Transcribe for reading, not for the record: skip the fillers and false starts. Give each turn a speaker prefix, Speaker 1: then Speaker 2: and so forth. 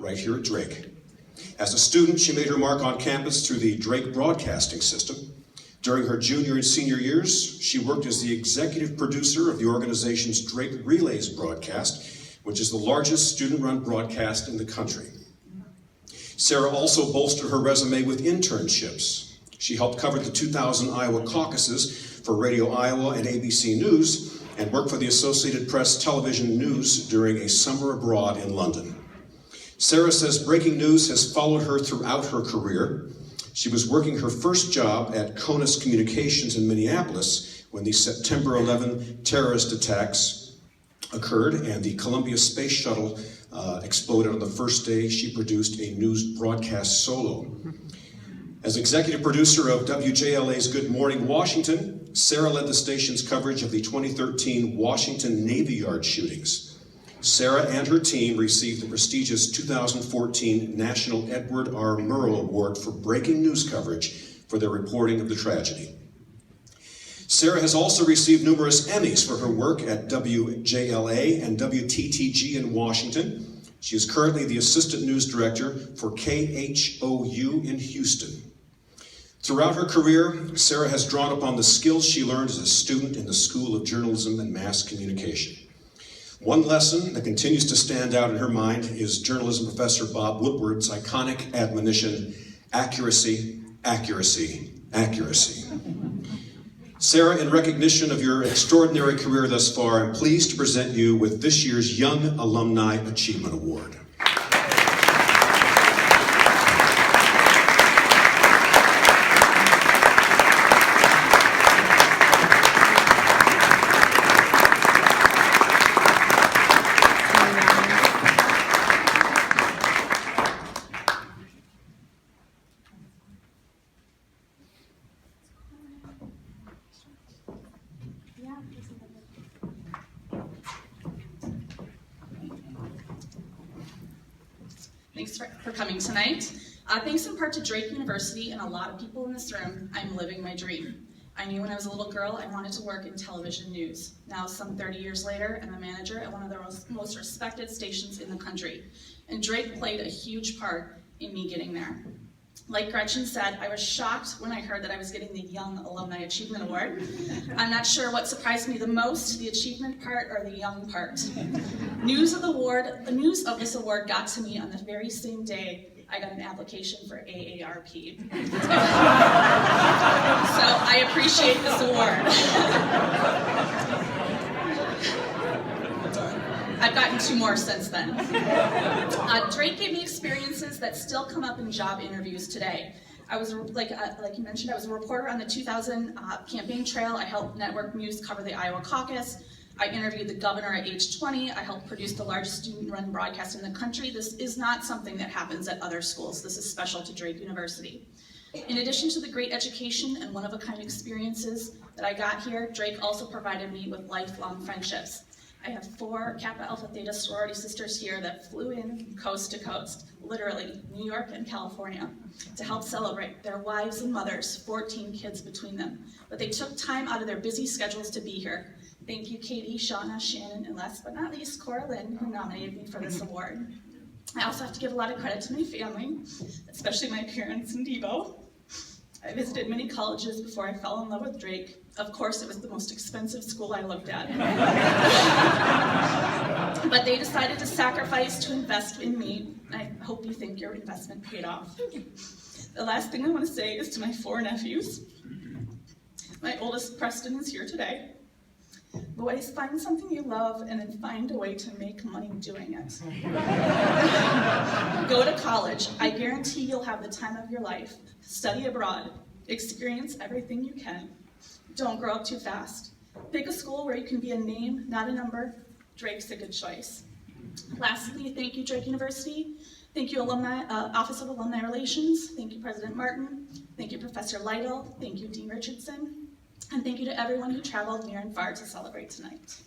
Speaker 1: right here at Drake. As a student, she made her mark on campus through the Drake broadcasting system. During her junior and senior years, she worked as the executive producer of the organization's Drake Relays broadcast, which is the largest student-run broadcast in the country. Sara also bolstered her resume with internships. She helped cover the 2000 Iowa caucuses for Radio Iowa and ABC News, and worked for the Associated Press Television News during a summer abroad in London. Sara says breaking news has followed her throughout her career. She was working her first job at Conus Communications in Minneapolis when the September 11 terrorist attacks occurred and the Columbia Space Shuttle exploded on the first day. She produced a news broadcast solo. As executive producer of WJLA's Good Morning Washington, Sara led the station's coverage of the 2013 Washington Navy Yard shootings. Sara and her team received the prestigious 2014 National Edward R. Murrow Award for breaking news coverage for their reporting of the tragedy. Sara has also received numerous Emmys for her work at WJLA and WTTG in Washington. She is currently the Assistant News Director for KHOU in Houston. Throughout her career, Sara has drawn upon the skills she learned as a student in the School of Journalism and Mass Communication. One lesson that continues to stand out in her mind is journalism professor Bob Woodward's iconic admonition, accuracy, accuracy, accuracy. Sara, in recognition of your extraordinary career thus far, I'm pleased to present you with this year's Young Alumni Achievement Award.
Speaker 2: Thanks for coming tonight. Thanks in part to Drake University and a lot of people in this room, I'm living my dream. I knew when I was a little girl I wanted to work in television news. Now, some 30 years later, I'm a manager at one of the most respected stations in the country. And Drake played a huge part in me getting there. Like Gretchen said, I was shocked when I heard that I was getting the Young Alumni Achievement Award. I'm not sure what surprised me the most, the achievement part or the young part. News of this award got to me on the very same day I got an application for AARP. So I appreciate this award. I've gotten 2 more since then. Drake gave me experiences that still come up in job interviews today. I was, like you mentioned, I was a reporter on the 2000 campaign trail. I helped Network News cover the Iowa caucus. I interviewed the governor at age 20. I helped produce the largest student-run broadcast in the country. This is not something that happens at other schools. This is special to Drake University. In addition to the great education and one-of-a-kind experiences that I got here, Drake also provided me with lifelong friendships. I have 4 Kappa Alpha Theta sorority sisters here that flew in coast to coast, literally New York and California, to help celebrate their wives and mothers, 14 kids between them. But they took time out of their busy schedules to be here. Thank you, Katie, Shauna, Shannon, and last but not least, Cora Lynn, who nominated me for this award. I also have to give a lot of credit to my family, especially my parents and Devo. I visited many colleges before I fell in love with Drake. Of course, it was the most expensive school I looked at. But they decided to sacrifice to invest in me. I hope you think your investment paid off. The last thing I want to say is to my 4 nephews. My oldest, Preston, is here today. Boys, find something you love and then find a way to make money doing it. Go to college. I guarantee you'll have the time of your life. Study abroad. Experience everything you can. Don't grow up too fast. Pick a school where you can be a name, not a number. Drake's a good choice. Lastly, thank you, Drake University. Thank you, Office of Alumni Relations. Thank you, President Martin. Thank you, Professor Lytle. Thank you, Dean Richardson. And thank you to everyone who traveled near and far to celebrate tonight.